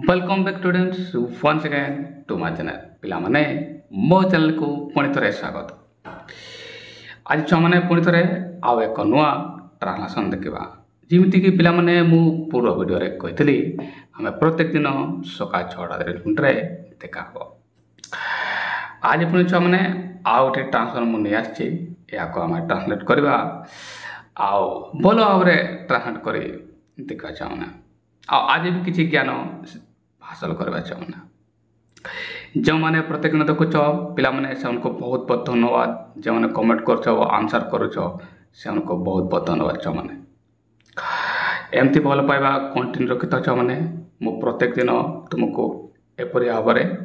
Welcome back students once again to my channel पिलामाने मो channel को पुणी थे स्वागत। आज छुआ मैंने पुणी थे आउ एक नुआ ट्रांसलेशन देखा जमीती कि पिलामाने मु पूर्व वीडियो रे कही आम प्रत्येक दिन सकाल 6:30 देखा आज पुणी छुआ मैंने आउ गोटे ट्रांसलेशन मुझे आसी आम ट्रांसलेट करवा आउ भल भाव ट्रांसलेट कर देखा चाहूना आज भी किसी ज्ञान हासिल करवा चाहूना जो मैंने प्रत्येक दिन देखुच पिला माने से उनको बहुत बहुत धन्यवाद जो मैंने कमेंट कर आंसर करुच से उनको बहुत बहुत धन्यवाद छो मैंने एमती भल पाइबा कंटिन्यू रखी था मैंने मु प्रत्येक दिन तुमको एपरी भाव में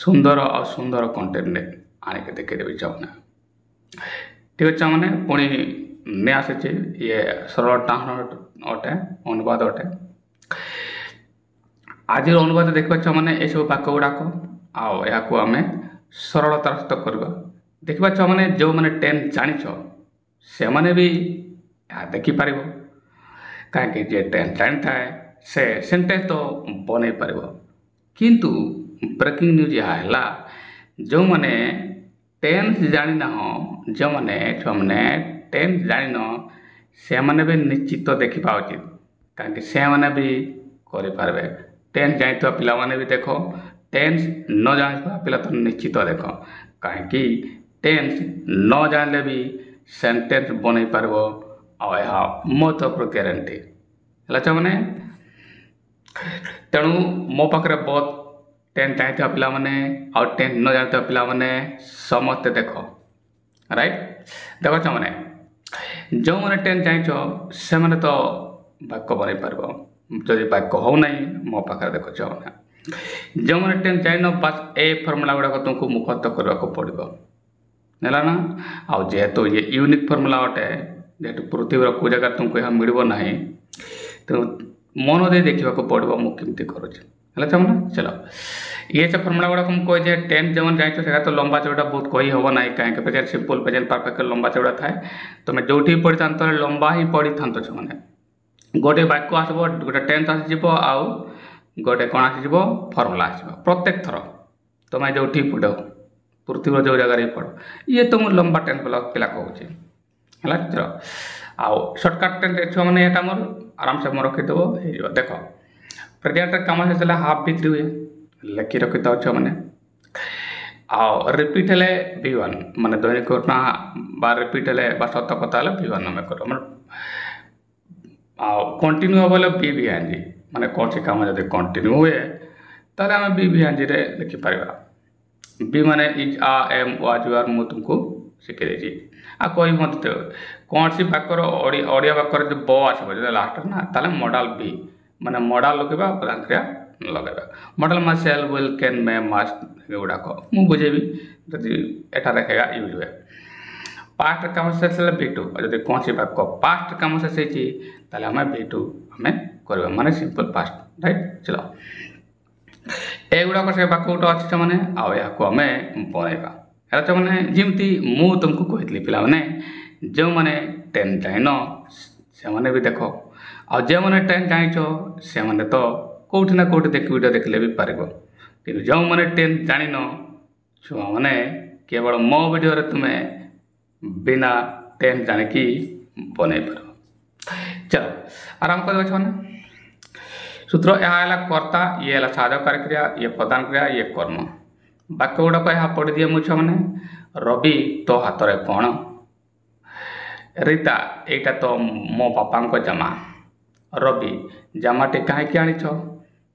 सुंदर और सुंदर कंटेंट आनिक देखीदेवी चाहूना ठीक अच्छे मैंने पुणी नहीं आसी ये सरल ट्रांसलेट अटे अनुवाद अटे आज अनुवाद देखा मैंने ये सब वाक्य गुड़ाक आम सरलतार सहित करवा देखा मैंने जो मैंने 10 जानिछ से मैंने भी देखिपार कहीं जे 10 जानी थाए से सेंटेंस तो बन पार किंतु ब्रेकिंग न्यूज यह है जो मैंने 10 जानी ना जो मैंने छुआ मैंने 10 जान से मैंने भी निश्चित देखा उचित कहीं से मैंने भी करें 10 जानी पिला माने भी देख 10 न जानी पिला तो निश्चित देख कहीं 10 न जानले भी सेंटेंस बन पार मो तरफ ग्यारंटी है मैंने तेणु मो पाखे बहुत 10 जानी पिला माने और 10 न जानी पिला माने समस्ते देख राइट देख मैंने जो मैंने 10 जानिछ से मैंने तो वाक्य बन पार जदि वाक्य हो ना मो पाखे देख जो मैंने 10 जान बास ए फर्मुला गुड़ाक तुमको मुखस्त करने को पड़ो है ना आउ जेहेतु ये यूनिक फर्मुला अटे जेहेतु पृथ्वी को जगह तुमको यह मिल ना तेणु मन दे देखा पड़ो मुझे करुच्छे मैंने चलो ये सब फर्मुला गुड़ा तुमको कहे 10 जो जाइए से तो लंबा चौड़ा बहुत कही हम ना कहीं प्रेजेंट सिंपल प्रेजेंट परफेक्ट लंबा चौड़ा थाए तुम जो पढ़ी था लंबा ही पढ़ी था मैंने गोटे वाक्य आसब गोटे टेंस आसीज आउ गोटे कौन आसीज फर्मुला आसो प्रत्येक थर तुम जो पढ़ पृथ्वी जो जगह पढ़ ये तुम लंबा टेंस पिला कहूँ है चलो आउ सर्टकट टेंस छुआ मैंने यहाँ मोर आराम से मोर रखीदेव हो देख प्रेजेंट कम से हाफ भित्री हुए लिखि रखी था मैंने आउ रिपीट है V1 माने दैनिक घटना बा रिपीट है सत कथा V1 आम कर कंटिन्यू हम BVNG माने कौन सी काम जब कंटिन्यू हुए ताले आम BVNG रे लिखिपार बी माने is am was were मु तुमको शिखे देती कही मत कौन सी वाक्यर ओडिया वाक्य जो ब आसो लास्ट ना ताले मॉडल बी माने मॉडल लगे प्रधान क्रिया लगे मॉडल मा shall will can may must गुड़ाक मुझे बुझेबी जदि एटा देखेगा यूज हुए पास्ट काम शेष V2 जब कौन सी वाक्य पास्ट काम शेष होती आम V2 आम कर माने सिंपल पास्ट राइट चलो एगुड़ाक से वाक्य गोटे अच्छे मैंने आम बनवा है मैंने जमी मु तुमको कही पिला मैंने जो मैंने 10 जान से मैंने भी देख आ जो मैंने 10 जानिछ से मैंने तो कौटी ना कौटी देख वीडियो देखले भी पार कि जो मैंने 10 जान छुआ मैंने केवल मो वीडियो रे तुम्हें बिना 10 जानिकी बन पार चलो आराम कर मैंने सूत्र यह कर्ता ये है साधक क्रिया ये प्रधान क्रिया ये कर्म वाक्य गुड़ाक यहाँ पढ़ी दिए मुझे मैंने रवि तो हाथ में कौन रीता यहाँ तो मो बापा को जमा रवि जमाटी कहीं आनीछ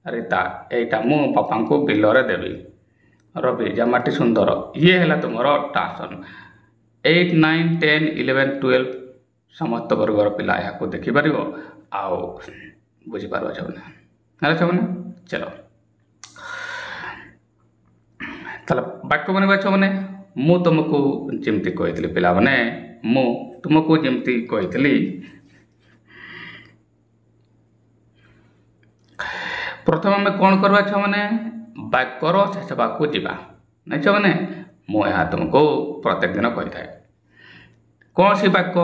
रीता यहाँ मो बापा को बिलरे देवी रवि जमाटी सुंदर ये है तुम ट्रांसलेशन 8, 9, 10, 11, 12 समस्त वर्गर पिला यहाँ देखिपार आउ बुझीपार मैंने चलो ताले वाक्य बनवा मैंने मु तुमको जमती कही पिला मैंने मु तुमको जमती कही प्रथम आम कौन करवा मैंने वाक्यर शेष भाग जावा नहीं मैंने मुझे तुमको प्रत्येक दिन कही था कौन सी वाक्य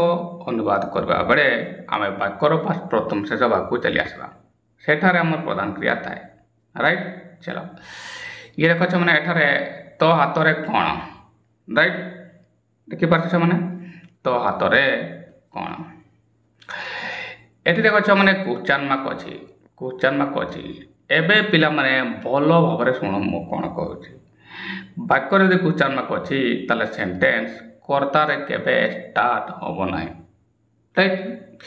अनुवाद करवा बेले आम वाक्यर प्रथम शेष भाग चली आसवा सेठारे आम प्रधान क्रिया थाए राइट चलो ये देख मैंने एठारे तो हाथ रे कौन राइट देखिपार मैंने तो हाथ रे कौन एटी देख मैंने क्वेश्चन मार्क अच्छी क्वेश्चन मार्क अच्छी एबे पिला माने भल भाव शुण मु कौन कहूँ वाक्य यदि क्वेश्चन मार्क अच्छी ताले सेंटेंस कर्तारे केबे स्टार्ट हम ना राइट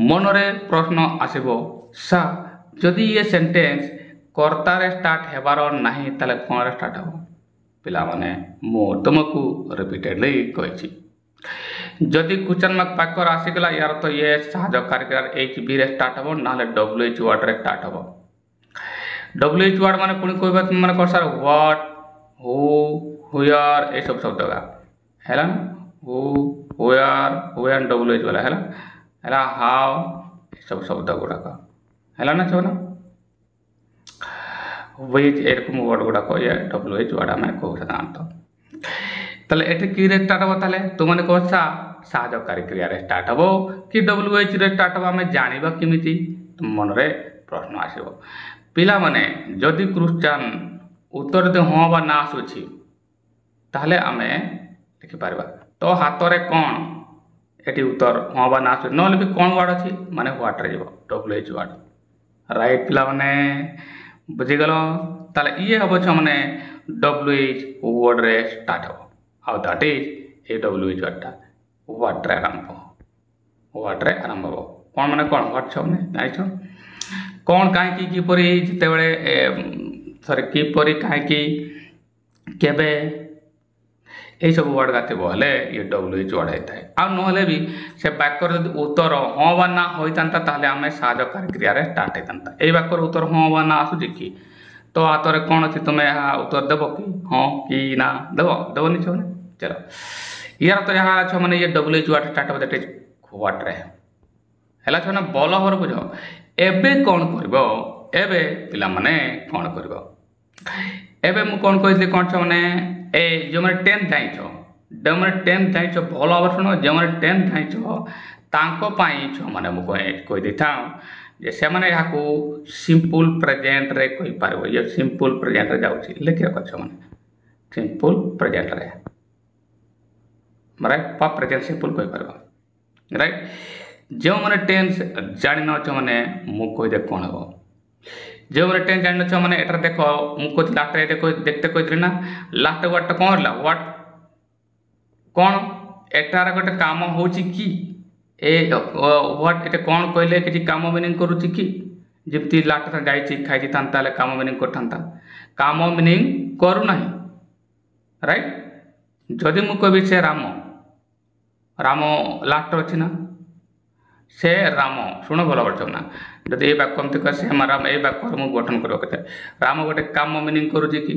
मनरे प्रश्न आसबो सा जदि ये सेंटेंस कर्तारे स्टार्ट हेबार नाही ताले कौन स्टार्ट हो पिला माने मु तुमको रिपीटेडली कही जदि क्वेश्चन मार्क वाक्य आसीगला यार तो ये साहाय्यकारी एच बी रे स्टार्ट हो ना डब्ल्यूएच वर्ड रे स्टार्ट हो डब्ल्यूएच वर्ड माने पुणी कहबा माने कर सर व्हाट हु हुयर ए सब शब्द का हैला हु हुयर व्हेन डब्ल्यूएच वाला हैला हाउ ए सब शब्द गुडा का हैला ना छो ना व्हिच एरकम वर्ड गुडा को ये डब्ल्यूएच वर्ड में को साधारणतः ताले एठी की रे स्टार्ट हो ताले तुमने को साहाय्यकारी क्रिया रे स्टार्ट हो कि डब्ल्यूएच रे स्टार्ट हो आमे जानिबा किमिति तुम मन रे प्रश्न आसीबो पिला माने जदि क्वेश्चन उत्तर दे हां बा ना आसुछि ताले आमे लिखि पारबा तो हाथ रे कोन एठी उत्तर हां बा ना आसु नले भी कोन वर्ड अछि माने व्हाट रे जीवो डब्ल्यूएच वर्ड राइट पिला माने बुझि गलो ताले ये हबो छ माने डब्ल्यूएच वर्ड रे स्टार्ट हो how that is a WH word ता व्हाट रे आरंभ हो कोन माने कोन व्हाट छ माने जाइछो कौन कहीं किपरि जिते बड़े सॉरी किपरि कहीं केबे ये सब वर्ड गाते बोले ये डब्ल्यूएच वर्ड होता है आ नहले भी से वाक्य यदि उत्तर हाँ बा ना होता ताहले आम साहाय्यकारी क्रिया रे स्टार्ट होता ये वाक्यर उत्तर हाँ बा ना आसुची कि तो हाथ में कौन अच्छी तुम यहाँ उत्तर देव कि हाँ कि ना देवनी छो चलो यार तो यहाँ अच्छे मैंने ये डब्ल्यूएच वर्ड स्टार्ट हो दैट इज व्हाट रे है छो ना बल हर बुझ एबे कौन करिवो एबे पिला माने कौन करिवो एबे मु कौन कहली कौन छ माने ए जो माने 10 जाइछो ड माने 10 जाइछो भलो आवर सुनो जे माने 10 जाइछो तांको पाई छ माने मु कहि देता जे से माने याकू सिंपल प्रेजेंट रे कहि पारबो ये सिंपल प्रेजेंट रे जाउछि लिखि रख छ माने सिंपल प्रेजेंट रे राइट पा प्रेजेंट सिंपल कहि पारबो राइट जो मैंने टेंस जान न मैंने मु कही दे कौन हम जो मैंने टेंस जान न मैंने एटर देख मुझे लास्ट देखते कहते ना लास्ट वर्ड कौन है व्हाट कौन एटार गोटे काम हो कि ए व्हाट एटे कौन कहले कि काम मीनिंग करुच्ची कि जमी लास्ट जाइए खाई ताले काम मीनिंग करता काम मीनिंग करूना राइट जदि मु कहि से राम राम लास्ट अच्छी ना से राम शुण भल पड़ो ना जब ये वाक्य एमती कह से राम ये वाक्य मुझे गठन करते राम गोटे काम मीनिंग करुच्ची कि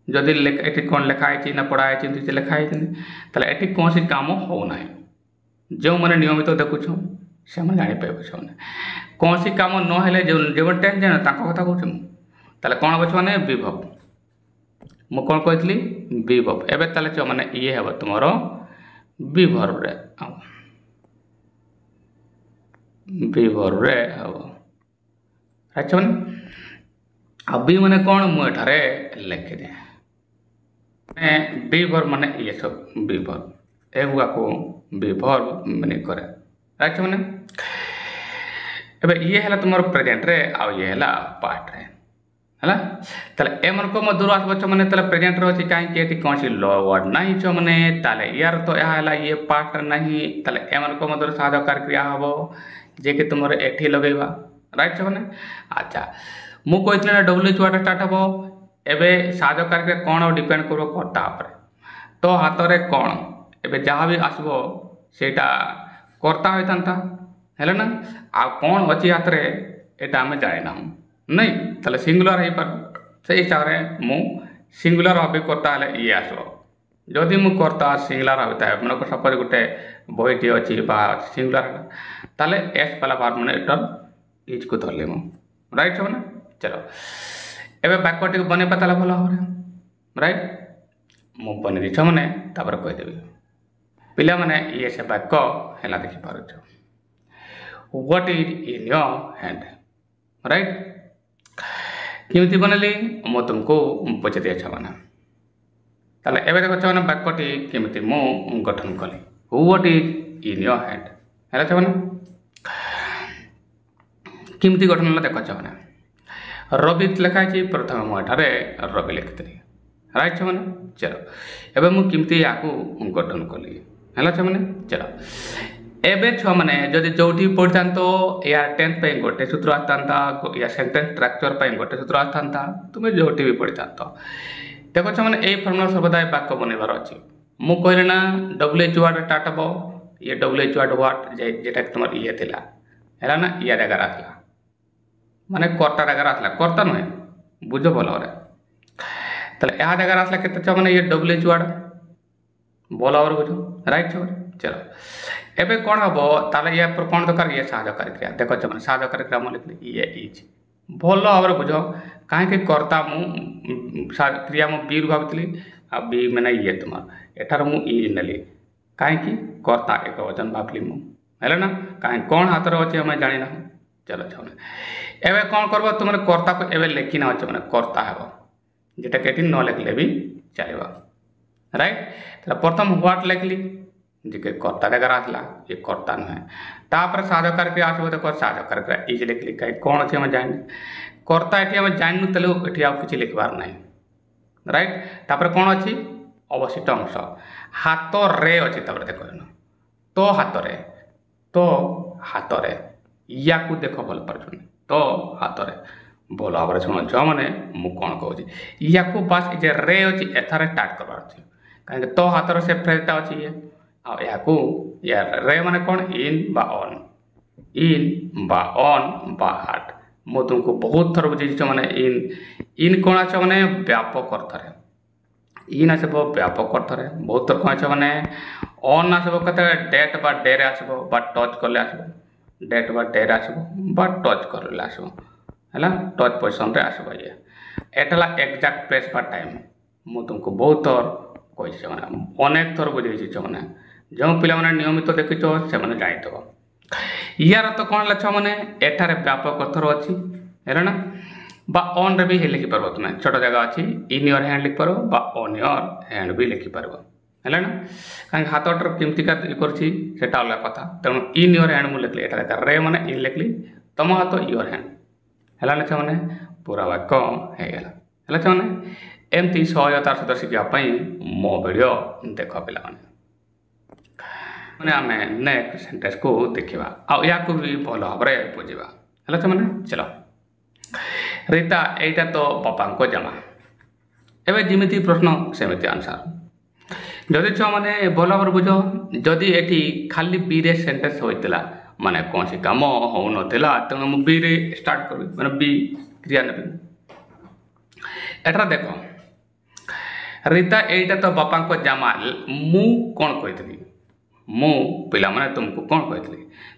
जदि ये कौन लिखाई ना पढ़ाई लिखाई ये कौन सी काम होना जो मैंने नियमित देखुछ से जापारे से कौन सी काम नहले जो टेन जान कथा कहूँ कौन बच मैंने विभव मु कौन कही विभव एवं ताले मैंने ये हे तुम विभव रे विभव रे हम अच्छा मैंने अभी मैंने कौन मुझे लिखिदे विभर माने ये सब विभर एगुआ को विभर मैंने करे अच्छा मैंने एबे ये है तुम प्रेजेंट रे आ ये है पार्ट रे है ताले एमन को मधुर आसब मैंने ताले प्रेजेंट रे अछि काहे कि कौन सी लो वर्ड नहीं छ मैंने ताले यार तो यह ये पार्ट नहीं ताले एमन को मधुर साहाय्यकारी क्रिया हबो जे कि तुम एठी लगेबा राइट छ मैंने अच्छा मु कहथले ना डब्ल्यूएच वर्ड स्टार्ट हबो एबे साहाय्यकारी क्रिया कौन डिपेंड करबो कर्ता ऊपर तो हाथ रे कौन एबे जहाँ भी आसबो सेटा कर्ता होइतांता हेले ना आ कौन अच्छी हाथ रे एटा आमे जाने ना नहीं ताले सिंगुलर हो पार से हिसाब से मु सिंगुलर भाव कर्ता हेले ये आसो जदि मु कर्ता सिंगुलर होता है मन सपोज गोटे बहीटी अच्छी सिंगुलर ताले एस वाला भार मैंने एटर यूज को धरले मु राइट सब ना चलो एबे वाक्य टी बने पाता भल भाव राइट मु बने दी मैंने तापर कहीदेवी पिला मैंने ये से वाक्य है देखी पार what is in your hand right केमिति बनली मु तुमको पचार दिए छुआ ताले एबे देखो छुआ वाक्यटी केमिति मु गठन कली what is in your hand है छुआ केमिति गठन होला देखो छुआ रवि लिखाई प्रथम मुझे रवि लिखी राइट छुआ चलो एबे मु केमिति याकू गठन कली है छुआ चलो एबे छुआ मैंने जदि जोटी पढ़ी तो या टेंथ पे गोटे सूत्र आता या सेंटेंस स्ट्रक्चर पे गोटे सूत्र आता तुम्हें जोटी भी पढ़ी था देखो छुआ मैंने यही फर्मुला सर्वदा वाक्य बनइबार अच्छी मु कहली ना WH वार्ड स्टार्ट हम ये WH वार्ड वाट जेटा तुम ये थिला है ना या जगह आसला माने कर्ता जगह आसला कर्ता नुहे बुझ भल भाई यह जगह आसला के छुआ मैंने ये WH वार्ड भल भाव बुझ राइट छुआ चलो एबे कौन हम ताले या पर कौन दरकार ये साहाय्यकारी क्रिया देखो छुआ साहाय्यकारी क्रिया मुझे लिखली ये इज भल भाव बुझ कहीं कर्ता मु क्रिया मु बी रु भावी आ बी मैंने ये तुम एठार मु इ नेली कहीं कर्ता एक वचन भावली मुझे ना कहीं कौन हाथ में अच्छे हमें जानी ना चलो छुआ एवं कौन कर तुम कर्ता को एवं लिखी ना अच्छे मैंने कर्ता हे जेटा के न लिखले भी चलो राइट प्रथम व्हाट लिखली जी के कर्ता जगह आसला ये कर्ता नुहे तापर साहाय्यकारी क्रिया आसो देखो साहाय्यकारी क्रिया इज लिखली कहीं कौन अच्छे हमें जानी कर्ता ये आम जानू तेलु ये आउ कि लिखबार ना राइट तापर कौन अच्छी अवशिष्ट अंश हाथ रे अच्छी देखो तो हाथ रे या देख भल पार तो हाथ रे भल भाव शुण छुआ मैंने मु कौन कहूँ या बास जे रे अच्छी एथार स्टार्ट करवार अच्छी कहीं तो हाथ से फ्रेजटा अच्छी ये या रे माने कौन इन बा ऑन बा हार्ट मु तुमको बहुत थर बुझे मैंने इन कौन आस मैंने व्यापक अर्थ इन आसब व्यापक अर्थ बहुत थर कौन आस मैंने ऑन आसब कत डेट बा डेरे आसब बा टच कले आसब डेट बा डेरे आसब बा टच करले आसब है टच पोजिशन रे आसब ये एटा एक्जाक्ट प्लेस बा टाइम मु तुमको बहुत थर कही मैंने अनेक थर बुझे मैंने जो पिला मैंने नियमित देखीच से मैंने जानी यार तो कौन है छुआ मैंने एठार व्यापक अर्थर अच्छी है ना बा ऑन रे भी लिखिपार तुम्हें छोट जगह अच्छी इन योर हैंड लिखिपार बा ऑन योर हैंड भी लिखिपार है ना कहीं हाथटर केमतिका करटा अलग कथा तेणु इन योर हैंड मुझे लिखली एटा रे मैंने इन लिखली तुम हाथ योर हैंड है छुआ मैंने पूरा वाक्य होगा है छुआ मैंने एमती सहजतार सहित शिखापी मो वीडियो देख पिला मैंने आम नेक्स्ट सेंटेंस को देखा या भी भल भाव बुझा है छुआ मैंने चलो रीता एटा तो बापा को जमा एवं जमी प्रश्न सेमती आंसर जदि छुआ मैंने भल भाव बुझ जदि ये खाली बी रे सेंटेंस होता माने कौन सी कम हो नाला तेणु मुझे बी रे स्टार्ट करी मैंने बी क्रिया ने एटा देख रीता एटा तो बापा को जमा मु कौन कही मु पिला माने तुमको कौन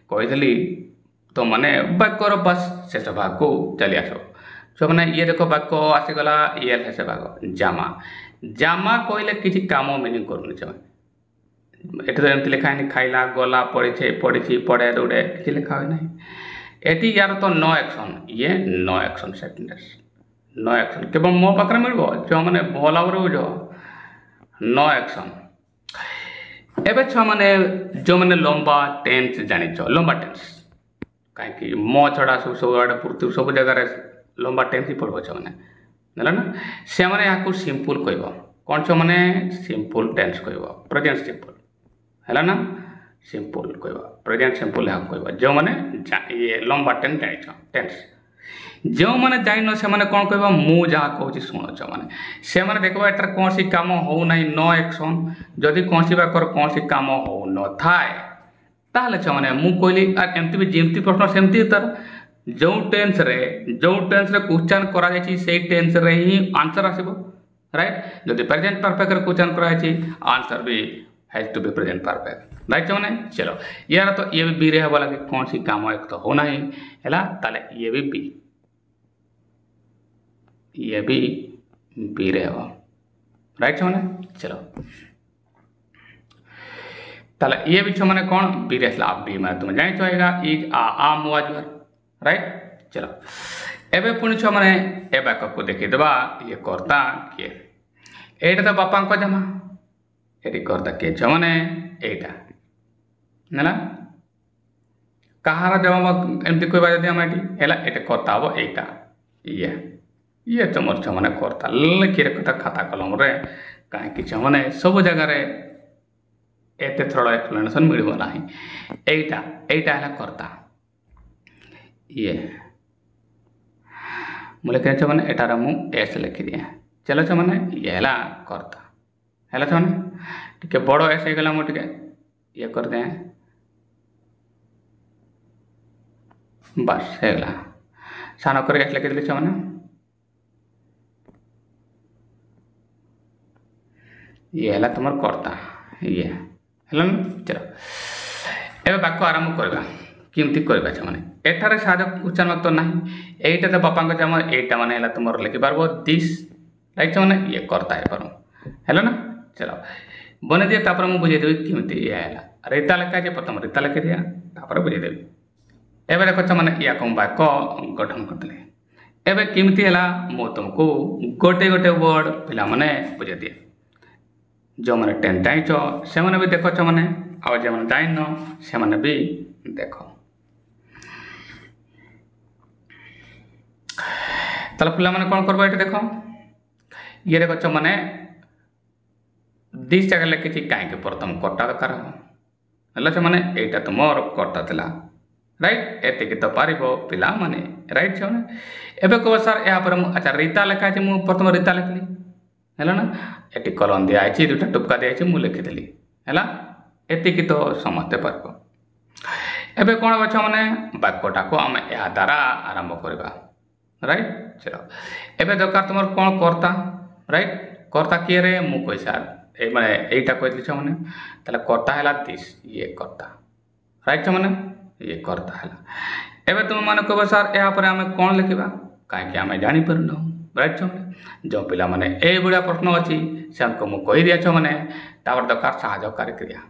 कही तो मैंने वाक्यर बस शेष भाग को चली आस छुआ मैंने ये देख वाक्य आसीगला ये शेष भाग जामा जामा कहले किसी काम मिनिंग करूनी छुआ ये तो एमती लिखा है खाइला गला पढ़ी पढ़े दौड़े किसी लिखा हुए ना ये यार तो नो एक्शन ये no action sentence no action केवल मो पाखे मिल छुआ मैंने भल भाव बुझ नो एक्शन एवं छुआ मैंने जो मैंने लंबा टेंस जानिच लंबा टेंस कहीं मो छड़ा सब आड़े पूर्ति सब जगह लंबा टेंस ही पढ़ो छुआ मैंने ना से मैंने यहाँ सिंपल कह कौन छुआ मैंने सिंपल टेंस कह प्रेजेंट सिंपल है ना सिंपल कह प्रेजेंट सिंपल यहाँ कह जो मैंने ये लंबा टेंस जानिच टेंस जो मैंने जान से मैंने कौन कह मु जहाँ कहूँ शुण छुआ मैंने से मैंने देख एटार कौन सी कम हो ना नो एक्शन जदि कौन सी वाक्यर कौन सी कम हो न थाए ताहले छुआ मैंने मु कहली एमती भी जमती प्रश्न सेमती तार जो टेंस रे क्वेश्चन करा से टेंस रे ही आंसर आसब राइट जदि प्रेजेंट परफेक्ट क्वेश्चन करा आंसर भी has to be present perfect right छुआ मैंने चलो यार तो ये भी बी रे हवा लगे कौन सी काम एक तो होना ही है ताले ये भी बी ये भी बी रे हवा राइट छुआ मैंने चलो ताले ये भी छुआ मैंने कौन बी रे बी मैं तुम्हें जानी चाहिएगा इज आम वाज राइट चलो एबे पुणी छुआ मैंने ए बाक्य को देखीदेवा ये कर्ता किए एटा तो बापा जमा ये कर्ता किए छुआ मैंने एटा ना कहार जमा एमती कहवा जब आम ये कर्ता हम एटा ये तुम छुआ मैंने कर्ता लिखी रखता खाता कलम रे कहीं छुआ मैंने सब जगार एत थोड़ा एक्सप्लेनेशन मिल ना एटा है कर्ता ये मुझे लिखे मैंने एटार मु एस लिखी दिए चलो छो मैंने ये है कर्ता है छो मैंने टे बड़ एस हो गला मुझे ये कर दे बस है गला सान कर एस लिखी छो मैंने ये है तुम कर्ता ये है चलो ए वाक्य आरंभ करवा किमती करवा छो मैंने एठारे साज उच्चारण तो ना एटा तो बापा जमा एटा माने तुम लिखि पार दिस लाइक मैंने ये कर्ता है पार है ना चलो बने दिए तापर मुझे बुझेदेवी किमती ये है रीता लिखा है प्रथम रीता लिखि दिया तापर बुझेदेवी एवं देख मैंने या वाक्य गठन करते एवं किमती है मु तुमको गोटे गोटे वर्ड पिला माने बुझे दिए जो मैंने 10 जाइच से भी देख मैंने आ जो मैंने जाइन से भी देख ताले पिला माने कौन करबो एटा देखो ये देख मैंने दिस जगह लिखी कहीं प्रथम कर्ता दरकार हम है मैंने यहाँ तुम कर्ता था राइट एतिक तो पार पिला माने राइट छे एबे कह सर यहाँ अच्छा रीता लिखा है मुझे प्रथम रीता लिखली है ना ये कलम दिखाई दुटा टुपका दिखाई मुझे लिखिदी है एतिक तो समझते पार एबे कौन हम मैंने वाक्यटा को आम या द्वारा आरंभ करवा राइट चलो एबे दरकार तुम कौन कर्ता राइट कर्ता किए रे मु कोई सार मैंने यहीटा कहती छो मैंने ताले कर्ता है दिस ये कर्ता राइट छो मैंने ये कर्ता है एबे तुम मैंने कह सर यहाँ पर आम कौन लिखा कहीं आम जापर राइट छो मैंने जो पिला मैंने ये भाया प्रश्न अच्छी से मुझे कही दिया छो मैंने दरकार साहाय्यकारी क्रिया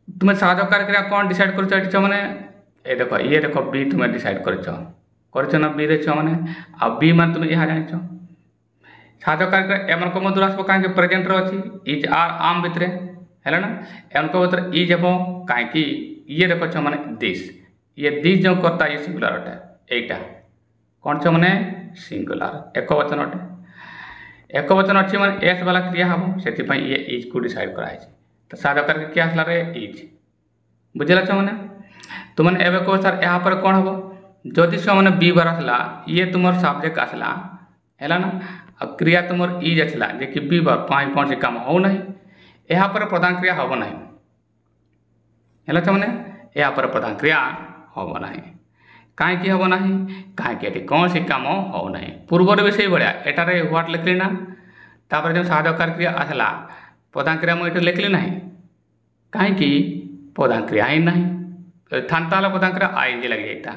तुम्हें साहाय्यकारी क्रिया कौन डिसाइड कर मैंने ये देख बी तुम्हें डिसाइड कर ना बी छो मैंने आ बी मान तुम्हें यहाँ जान साहाय्यकारी एम मधुर आसो कहीं प्रेजेंट अच्छी इज आर आम भितर है ना एम भर इज हम कहीं ये देख मैंने दिस जो कर्ता ये सिंगुलर अटे यहीटा कौन छो मैंने सिंगुलर एक वचन अटे एक वचन अच्छी मैंने एस वाला क्रिया हम से ये इज को डिसाइड कराई तो साहाय्यकारी क्या आसला रे इज बुझेला छो मैंने तुमने एवं कह सर यहाँ पर कौन हम जदि से मैंने बी बार आसला ये तुम सब्जेक्ट आसला है ना और क्रिया तुम इज आसला जे कि बी बार पाँच कौन से काम हो ना यहाँ पर प्रधान क्रिया हम ना है मैंने यहाँ पर प्रधान क्रिया हम ना कहीं हम ना कहीं कौन से काम हो ना पूर्वर भी से भाया एटारे ह्वाट लिखली ना तापर जो साहाय्यकारी क्रिया आसला प्रधान क्रिया मुझे लिखली ना कहीं प्रधान क्रिया ही ना था प्रधान क्रिया आई लग जाता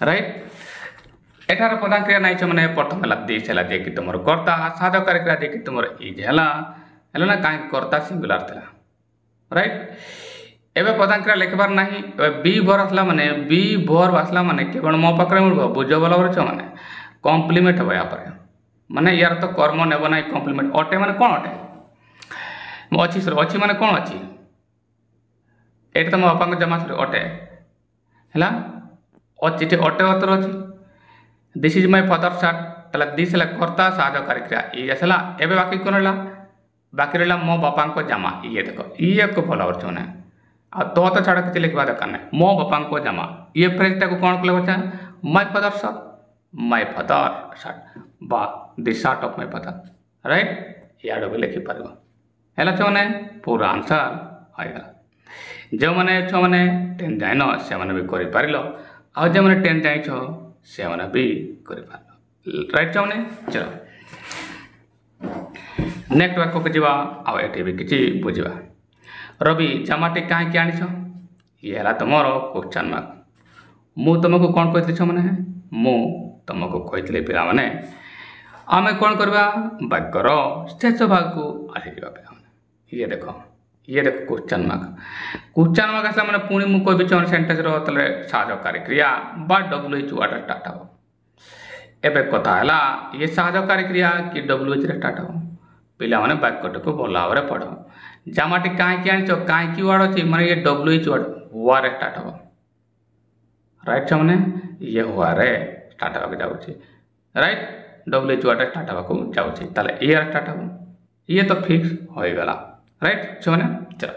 राइट एटार प्रधान क्रिया नहीं मैंने प्रथम है दिस है जे कि तुम कर्ता साहाय्यकारी क्रिया जे कि तुम इज है ना कहीं कर्ता सिंगुलर था राइट एवं प्रधान क्रिया लिखबार ना बी भर आसला माने बी भर आसला माने केवल मो पाखे मिल बुझ वाला छो मैंने कम्प्लीमेंट हम यहाँ पर माने यार तो कर्म नेब ना कम्प्लीमेंट अटे माने कौन अटे अच्छी सर अच्छी माने कौन अच्छी ये तो मो बापा जमा सर अटे है अच्छी अटे अतर अच्छी this is my father short ताला दिस है कर्ता साहाय्यकारी क्रिया ये आसला एवं बाकी कौन रहा बाकी रहा मो बापा जमा ये देख ये को भल अच्छे मैंने आ तो छाड़ा किसी लिखा दरकार ना मो बापा जमा ये फ्रेजटा को कौन कले बच्चा माय फादर शार्ट बा the shirt of my father right यार भी लिखिपार है मैंने पूरा आंसर होगा जो मैंने छो मैंने 10 जाइन से भी कर आ जो मैंने 10 जाइछ से भी कर राइट छो मैंने चलो नेक्स्ट वाक्य को जीवा आ एटी भी किसी बुझा रवि जमाटी कहीं आनीछ ये है तुम क्वेश्चन मार्क मु तुमको कौन कहती छो मैंने मु तुमको कहती पिला माने आम कौन करवा वाक्यर शेष भाग को आसी जा पे ये देख ये देख क्वेश्चन मार्क आसला मैंने पुणी मु कहबी चौन सेंटेंस रो तले साहाय्यकारी क्रिया बा WH वाट स्टार्ट हो एबे कथा हला ये साहाय्यकारी क्रिया कि WH रे स्टार्ट हो पिला माने वाक्यट को भल भाव पढ़ जामाटी कहीं आनी कहीं वार्ड अच्छी माने ये WH वार्ड हुआ रे स्टार्ट हो राइट छमने ये हुआ रे स्टार्ट होगा जाउची राइट WH वार्ड स्टार्ट होगा जाउची ताले ये स्टार्ट हो ये तो फिक्स हो गला राइट छमने चलो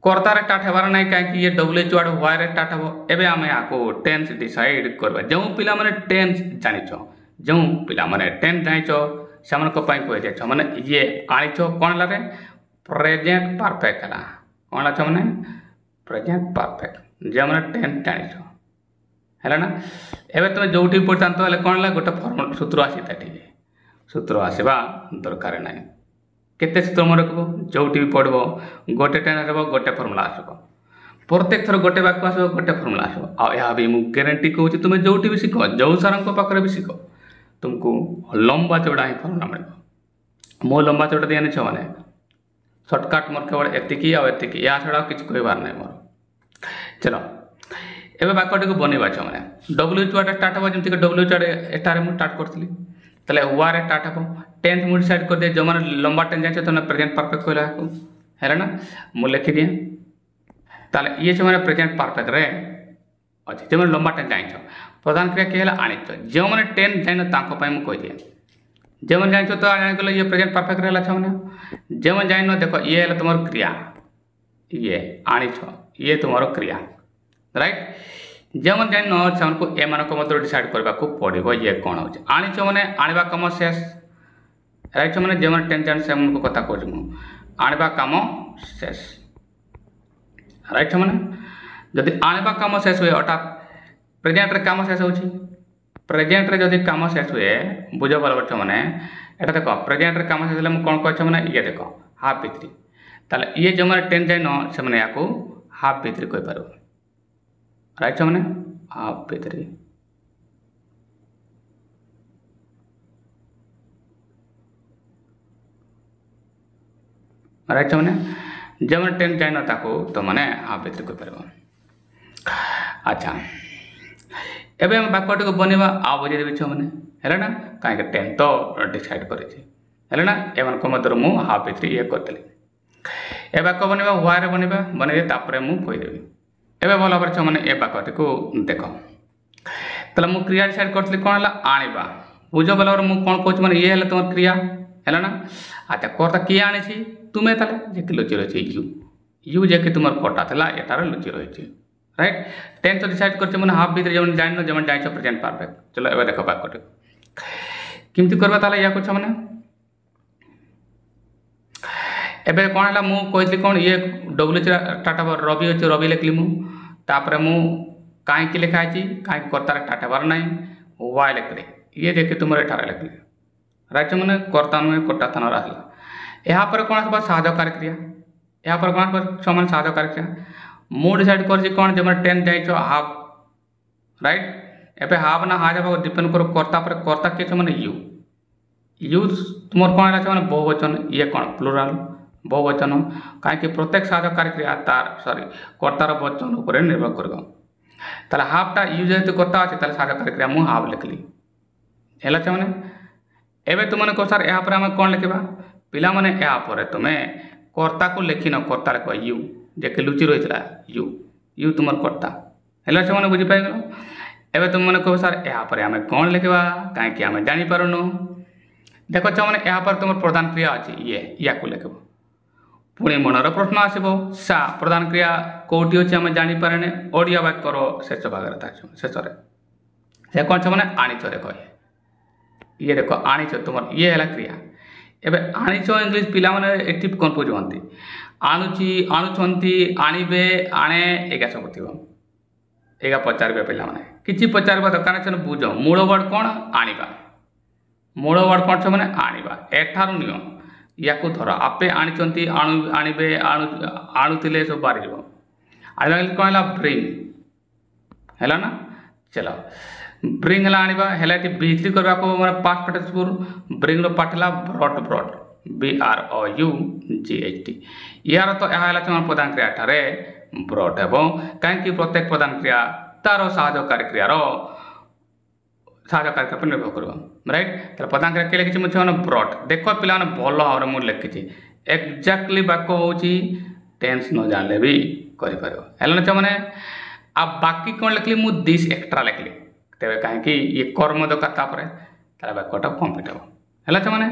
कर्तार स्टार्ट हेबार ना कहीं ये WH वार्ड हुआ रे स्टार्ट हो एबे आमे आको टेंस डिसाइड करबा जो पिला माने टेंस जानिछो जो पिला माने टेंस जानिछो सेमन को पई कहि जाछो माने ये आनिछो कोन लारे प्रेजेंट परफेक्ट हला कोन लाछो माने प्रेजेंट परफेक्ट जे माने टेंस जानिछो हला ना एबे तुम जोठी पड़तांतो हले कोन ला गोटे फॉर्मूला सूत्र आसीता ठीक सूत्र आसीबा दरकार नाही केते सूत्र मन रखबो जोठी भी पड़बो गोटे टेंस आसबो गोटे फॉर्मूला आसबो प्रत्येक थर गोटे वाक्य आसबो गोटे फॉर्मूला आसबो आ या भी मु गारंटी कहूची तुम जोठी भी सिखो जो सारंको पाखरे भी सिखो तुमको लंबा चौड़ा ही फॉर्मूला मिल मो लंबा चौड़ा दिया छो माने शॉर्टकट मोर केवल एतिकी आ एतिकी या छड़ा किछ कहबार नै मोर चलो एबे वाक्यटी को बनेबा छ माने WH वाट स्टार्ट हो जेमति के WH वाट एटारे मु स्टार्ट करथली तले हुआ रे स्टार्ट हो टेंथ मु डिसाइड कर दे जो माने लंबा टेंस जाय छ तो प्रेजेंट परफेक्ट कहला को हैला ना मु लिखि दिए ताले ये छ माने प्रेजेंट परफेक्ट रे अछि जे माने लंबा टेंस जाय छ प्रधान क्रिया के हला आनित जो माने टेंस जाय न ताको पय मु कहि दिए जे माने जाय छ तो जान गेलो ये प्रेजेंट परफेक्ट रहला छ माने जे माने जाय न देखो ये हला तुमर क्रिया ये आनी छ ये तुमर क्रिया राइट जेमन जान न छन को ए मान को मत डिसाइड करबा को पड़िबो ये कोन हो आनी छ माने आनिबा काम शेष राइट छ माने जेमन टेंशन से मन को कथा कहू मु आनिबा काम शेष राइट छ माने जदि आनिबा काम शेष होय अर्थात प्रेजेंट रे काम शेष होची प्रेजेंट रे जदि काम शेष होय बुझो बराबर छ माने एटा देखो प्रेजेंट रे काम शेष ले मु कोन कहछ माने ये देखो हाफ p3 ताले ये जेमन टेंशन जाय न से माने याको हाफ p3 कहि पारो राइट मैंने हाफ p3 राइट मैंने जब मैंने टेन जाए ना तो मैंने हाफ p3 कहि पारो अच्छा एबे हम वाक्यटी को बनेबा आ बुझे देबी छ माने हैला ना काहे के टेन तो डिसाइड करे छी हैला ना एवन को मदर मु हाफ p3 ये करतली ए वाक्य बनेबा हुआ रे बनेबा बने तापरे मु कहि देबी एबे भल भाव छ माने ए वाक्यटी को देख तले मु क्रिया डिसाइड करतली कोन हला आनिबा बुझो भल भाव मु कोन कहछ माने ये हला तमर क्रिया हैला ना अच्छा करता किए आनी छी तुमे तले जे कि लुचि रही यू जे कि तुमर कोटा थला एटार लुचि रही राइट टेन तो डिसाइड करछ माने हाफ भीतर जमन जाइन जमन जाय छ प्रेजेंट परफेक्ट चलो एबे देखो वाक्यटी किमति करबा तले या कुछ माने एबे कोन हला मु कहथि कोन ये WH स्टार्ट हो रवि अछि रवि लिखली मु तापरे मु काहे कि लिखा अछि काहे कर्ता स्टार्ट हबार नै वाय लिखली ये देखि तुमरे ठारे लिखली राइट माने कर्ता न कोटा थन रहला यहां पर कोन बा साहाय्यकारी क्रिया यहां पर कोन पर समान साहाय्यकारी क्रिया मु डिसाइड कर छी कोन जे 10 जाय छ हाफ राइट एबे हाफ ना हाफ जाबा डिपेंड करो कर्ता पर कर्ता के छ माने यू तुमर कोन हला छ माने बहुवचन ये कोन प्लुरल बहुवचन कहीं प्रत्येक साहाय्यकारी क्रिया तार सॉरी कर्तार वचन ऊपर निर्भर करबो ताले हाफटा यूज जेते कर्ता अछि ताले साहाय्यकारी क्रिया मु हाफ लिखली हैला छ माने एबे तुमने को सर यहां पर हम कोन लिखबा पिला माने यहां पर तुमे कर्ता को लिखि न कर्ता लिखबा यू जे के लुचि रहितला यू तुमर कर्ता हैला छ माने बुझि पाइ गेलो एबे तुमने को सर यहां पर हम कोन लिखबा काहे कि हम जानि पारुनो देखो छ माने यहां पर तुमर प्रधान क्रिया अछि ये या को लिखबो पुणी मनर प्रश्न आसब सा प्रधान क्रिया कौटी अच्छे आम जानीपारे ओडिया वाक्यर शेष भाग शेष से कौन से मैंने आणीच देख ये देख आणीच तुम ये है क्रिया एबे आणीच इंग्लीश पिला माने एटी कन्फ्यूज होती आणुची आणुछंती आणीबे आणे एगा सब थी एगा पचारे पिला माने किछि पचारबा दरकार छै बुझ मूल वर्ड कौन आनिबा मूल वर्ड कौन छै माने आनिबा एठारु नियो या को धर आपे आनिचंती आणीबे आणुतिले सब बारी जीव आनिबा कौन है ब्रिंग हैला ना चलो ब्रिंग हला आनिबा हैला टी भीतरी करबा को माने पास्ट पार्टिसिपल ब्रिंग रो पाटला ब्रॉट BROUGHT यार तो यह प्रधान क्रिया ठारे ब्रॉट हेबो कहीं प्रत्येक प्रधान क्रिया तार साहाय्यकारी क्रियार साहाय्यकारी पर निर्भर कर राइट तो प्रधान क्रिया के लिखी मुझे ब्रॉट देख पिला भल भाव में मुझे लिखी एक्जाक्टली वाक्य हूँ टेन्स न जानले भी कर मैंने आ बाकी कौन लिखली मु दिस एक्स्ट्रा लिखली तेरे कहीं ये कर्म दरकार तापर वाक्यटा कम्प्लीट हे मैंने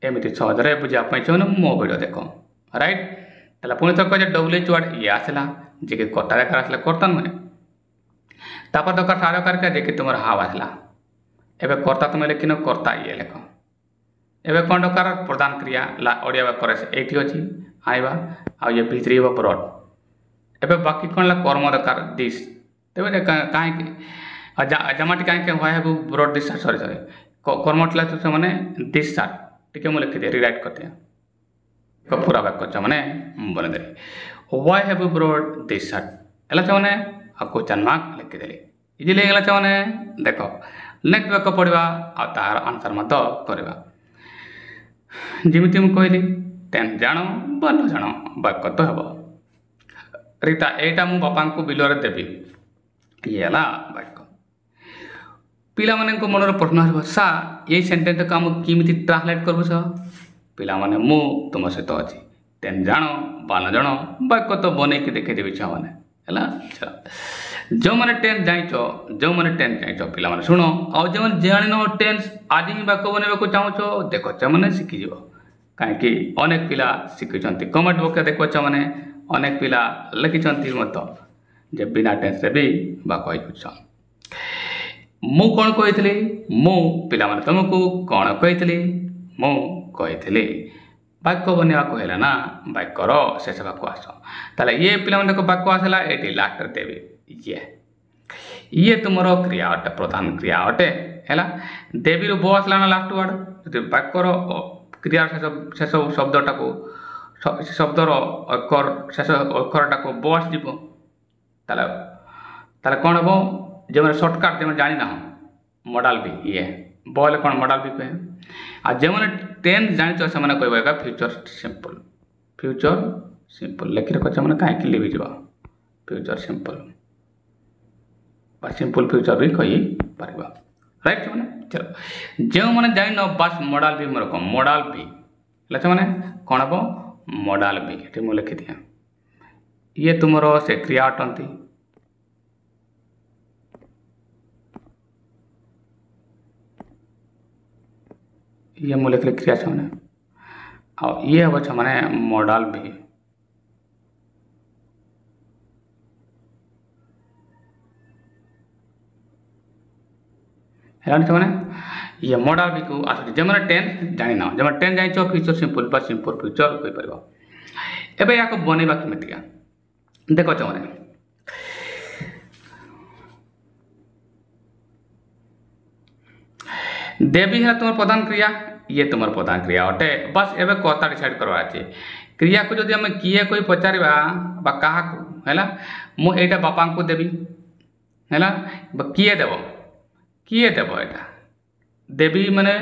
एमती सहजरे बुझापी चाहिए मो वीडियो देख राइट ताला पुणी थर कह WH वर्ड ये आसला जे कि कर्ता देखार आसला कर्ता नुहे तापर दरकार साहाय्यकारी जे कि तुम हाव आसला एवं कर्ता तुम लिखिन कर्ता ये लिख एवं कौन दरकार प्रधान क्रिया ओडिया वाक्य ये अच्छी आईवा आ ये भितरी हे ब्रॉड एवं बाकी कौन कर्म दरकार दिस तेज कहीं जमाटी कहीं why have brought this sorry sorry कर्म तो मैंने दिस सार्ट टी मुझे लिखिदे रिराइट करते पूरा वाक्य मैंने बनेदेली why have brought this shirt है मैंने आ क्वेश्चन मार्क लिखिदेली इजिली होगा मैंने देख नेक्स्ट वाक्य पढ़ा आ तार आंसर मत करवा जमी मुझे कहली टेन्स जान बा न जान वाक्य तो हे रीता एटा मु बापा को बिल देवी ये है वाक्य पिला माने मन प्रश्न आस सा ये सेंटेंस को आम किमिति ट्रांसलेट करबु स पिला माने मु तुम सहित अच्छी टेन जान बा न जान वाक्य तो बन के देखेदेवी छुआ मैंने है चल जो मैंने टेन्स जाइच जो मैंने टेन्स जाइच पिला माने शुण आउ जो जान टेन्स आज ही वाक्य बनवाक चाहूच देख मैंने शिखीज कहीं अनेक पिला शिखुंट कमेंट बक्स देखुच मैंने अनेक पिला लिखिं मत जे बिना टेन्स भी वाक्य बुझ मु कौन कही मु पिला माने तुमको कौन कही मु कही वाक्य बनवाक है ना वाक्यर शेष वाक्य आस ताले ये पिला माने वाक्य आसला ये लास्ट देवी ये तुम क्रिया अटे प्रधान क्रिया अटे है देवी रू बो आसला ना लास्ट वर्ड जो वाक्यर क्रिया शेष शब्दटा को शब्दर अक्षर शेष अक्षरटा को बो आसो ताले कौन हम जो मैंने सर्टकट जो जानी ना मॉडल भी ये बोले कौन मॉडल भी कहे आ जो मैंने टेन्स जानी से मैंने कह फ्यूचर सिंपल लिखि रख मैंने कहीं लिखी फ्यूचर सिंपल सिंपल फ्यूचर भी कही पार राइट मैंने चलो जो मैंने जान बस मॉडल भी मोर मॉडल भी मैंने कौन हम मॉडल भी ये मुझे लिखि दिए ये तुम से क्रिया अटंती ये मुझे लिखले क्रिया छे मैंने आ ये हम मैंने मॉडल भी है मैंने ये मॉडल भी को आस जो मैंने टेन्स जानी ना जो मैंने टेन्स जान फ्यूचर सिंपल बा सिंपल फ्यूचर कहीपर एवं या बनवा केमिका देख मैंने देवी है तुम प्रधान क्रिया ये तुम प्रधान क्रिया अटे बस एवं कर्ता डिसाइड करवा अच्छे क्रिया को जब आम किए कोई पचार क्या है मुझा बापा को देवी है किए देव यहाँ देवी माने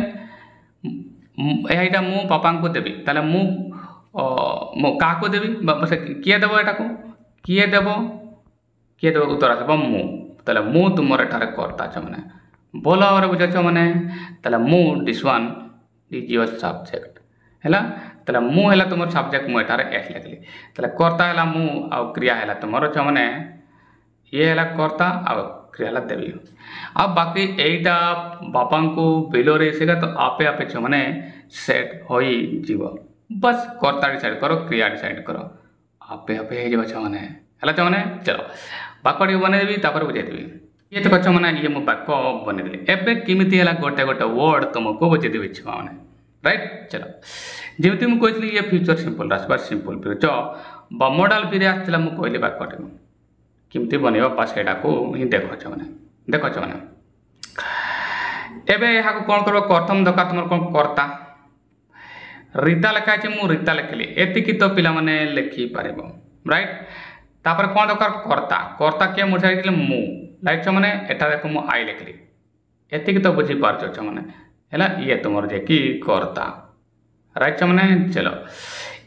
यहाँ मु बापा को देवी ताले मु क्या देवी किए देव यहाँ को किए देव उत्तर आस मु ताले मु तुम एठार कर्ता छ मैंने भल भाव बुझे मैंने ताले मु this one is your subject है मु है तुम सब्जेक्ट मुझे एस लिखली ताले कर्ता है मु आ क्रिया है तुम छ मैंने ये है कर्ता आ क्रिया है देवी आ बाकी यहीटा बापा को बिलोरे सेगा तो आपे आपे छ मैंने सेट हो जीव बस कर्ता डिसाइड करो क्रिया डिसाइड करो आपे आपे हो मैंने है मैंने चलो वाक्य बनईदेवी बुझेदेवी ये तो कछ मैंने ये मुझे वाक्य बनईदेली एवं किमिति है गोटे गोटे वर्ड तुमको बुझेदेवी छुआ मैंने राइट चलो जमी मुझे कही ये फ्यूचर सिंपल आसवा सिंपल फ्यूचर बा मॉडल भी आसला मुझे कहली वाक्यटी किमती बनवा बस यहाँ को ही देख मैंने एवं यहाँ कौन कर प्रथम दरकार तुम कौन कर्ता रीता लिखाई मुझे रीता लिखिली एतिकी तो पिला माने लिखि पार राइट तापर कौन दरकार कर्ता कर्ता किए मुझे मु लाइट मैंने एटा देख मु आई लिखिली एतिकी तो बुझी पार्छ मैंने है ये तुम जे कि कर्ता राइट छुआ चलो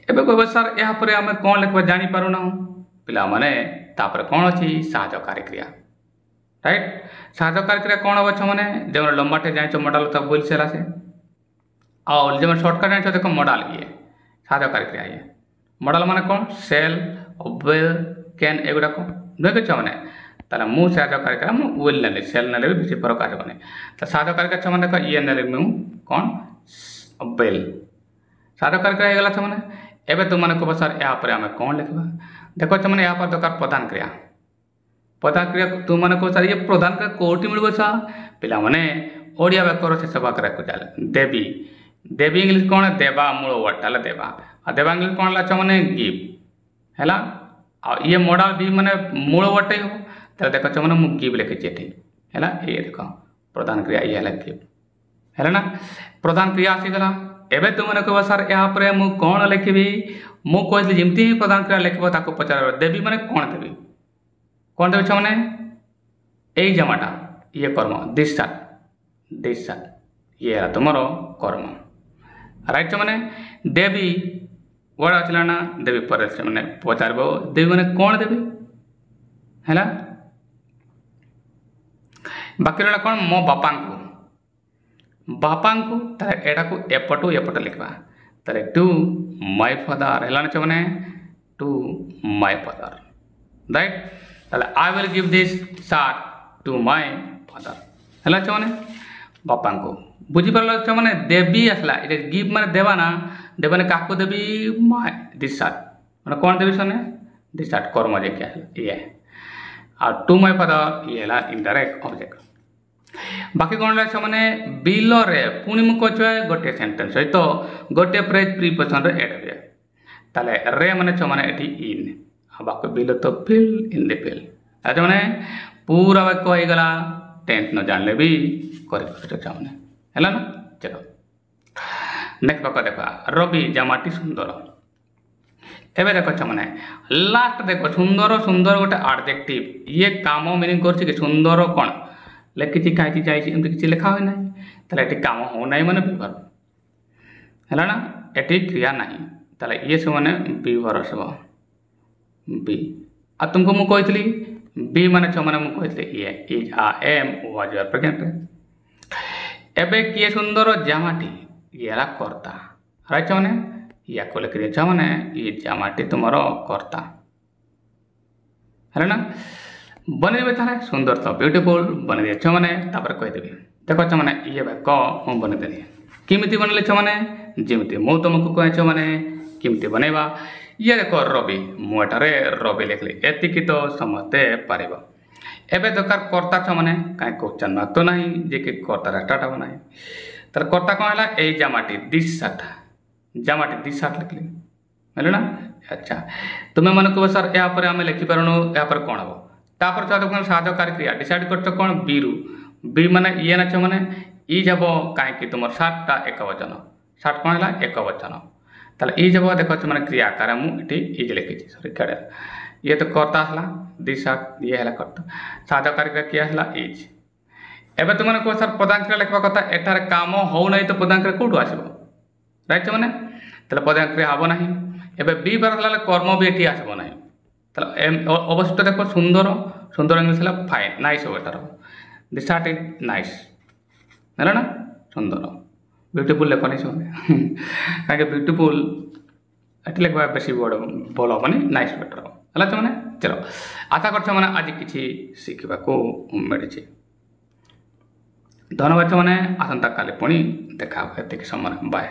एबे कहब सर या आम कौन लिखा जापरूना पिला माने तापर कौन अच्छी साहकारी क्रिया राइट साहकारी क्रिया कौन हम छुआ जो लंबाटे जाए मॉडल तक बोल सारा से और जो सर्टकट जाए देखो मॉडल ये साहकारी क्रिया ये मॉडल माने कौन सेल विल कैन एगुड़ाक नुहे छुआ मैंने ताला मु साहकारी क्रिया मु विल ने सेल ने भी बेसी फरक आसबनी तो साहकारी क्रिया छुआ देख ये ने मु कौन विल साहकारी क्रिया होगा छुआ एवं तुमने कह सर या आम कौन लिखा देख छुआ या दरकार प्रधान क्रिया तुमने कह सर ये प्रधान क्रिया कौटी मिल सा पिला माने ओडिया व्याकर शेष भाग चले देवी देवी इंग्लीश कौन देवा मूल वर्डटा देवा आ देवा इंग्लीश कौन है छुआ गिव है ये मॉडल भी माने मूल वर्डटा हम तो देख छुआ मैंने मुझे गिव लिखी है ये देख प्रधान क्रिया ये गिव है ना प्रधान क्रिया आसीगला एवं तुमने कह सर या मु कौन लिखी मु कहती जमी ही प्रधान क्रिया लिख पचार देवी मैंने कौन देवी छुआ मैंने यही जमाटा ये कर्म दिस ये है तुम कर्म राइट छुआ मैंने देवी वर्ड आसला ना देवी पर मैंने पचार देवी मैंने कौन देवी है बाकी रहा कौन मो बापा को एटा को एपटू एपट लिखा तारे टू माय फादर है छुआ मैंने टू माय फादर राइट ताले I will give this shirt to my father है छुआ मैंने बापा को बुझीपार छुआ मैंने देवी आसला ये गिफ्ट माने देवा ना देवा ने क्या देवी माय दिस शार्ट मैंने कौन देवी सुने दिस शार्ट कर्म जे क्या ये और टू माय फादर ये है इनडायरेक्ट ऑब्जेक्ट बाकी कौन छुआ मैंने बिलो रे पुणी मुझे कहे गोटे सेंटेंस सहित गोटे फ्रेज प्रिपोजिशन एड हुए ताले रे माने छुआ मैंने ये इन बाकी बिलो तो फिल इन द फिल मैंने पूरा वाक्य हो गला टेंथ न जानले भी कर छुआ मैंने है ना चलो नेक्स्ट वाक्य देखा रवि जामाटी सुंदर एवं देख छुआ मैंने लास्ट देख सुंदर सुंदर गोटे एडजेक्टिव ये काम मीनिंग कर सुंदर कौन लिखी कहीं जाए किसी लिखा हुए ना ये कम होना मैंने विभर है ना ये क्रिया ना ताले ये सब मैंने विभर सब बी आ तुमको मुझे कही बी माने छुआ मैंने मुझे कही ये is am was were present एबे किए सुंदर जामाटी ये कर्ता राइट छुआ मैंने या को लिख दिए छुआ मैंने ये जामाटी तुम कर्ता है ना बनेबे ताले सुंदर तो ब्यूटीफुल बन दिए छुआ मैंने कहीदेवी देख छुआ मैंने ये क मुझे बनईदेली किमिति बनले छुआ मैंने जमी मु तुमको कहे छुआ मैंने किमिति बनैबा ये देख रवि मुझे रवि लिखली एतिकी तो समस्ते पार एवं दरकार कर्ता छुआ मैंने कहीं क्वेश्चन मार्क तो ना जे कि कर्ता स्टार्ट हम ना तर कर्ता कौन है यही जामाटी दिस शार्ट लिखली है ना अच्छा तुम्हें मन कह सर या आम लिखिपारूँ या कौन हम तापर छुआ देखो साहकारी क्रिया डिसाइड कर कौन बीरु बी माने ये ना छुआ मैंने ई जब कहीं तुम शार्टा एक वचन शार्ट कौन है एक वचन ताले ई जब देख मैंने क्रिया आकार मुझे इज लिखी सॉरी कड़े ये तो कर्ता है दिस शार्ट ये है कर्ता साहकारी क्रिया किया है इज एवं तुमने कह सर प्रधान क्रिया लिखा कथा एठार काम हो ना तो प्रधान क्रिया कौटू आसब राइट मैंने ताले प्रधान क्रिया हम ना एवं बी बार कर्म भी ये आसब ना अवश्य देख सुंदर सुंदर इंग्लीश है फाइन नाइस हो एटार दिस शार्ट इज नाइस है ना सुंदर ब्यूटीफुल लिखनी से कहीं ब्यूटीफुल ये लिखा बेस वर्ड भल हेनी नाइस बेटर है मैंने चलो आशा कर आज किसी शिखा मिली धन्यवाद मैंने आसंता काली पुणी देखा ये समय बाय।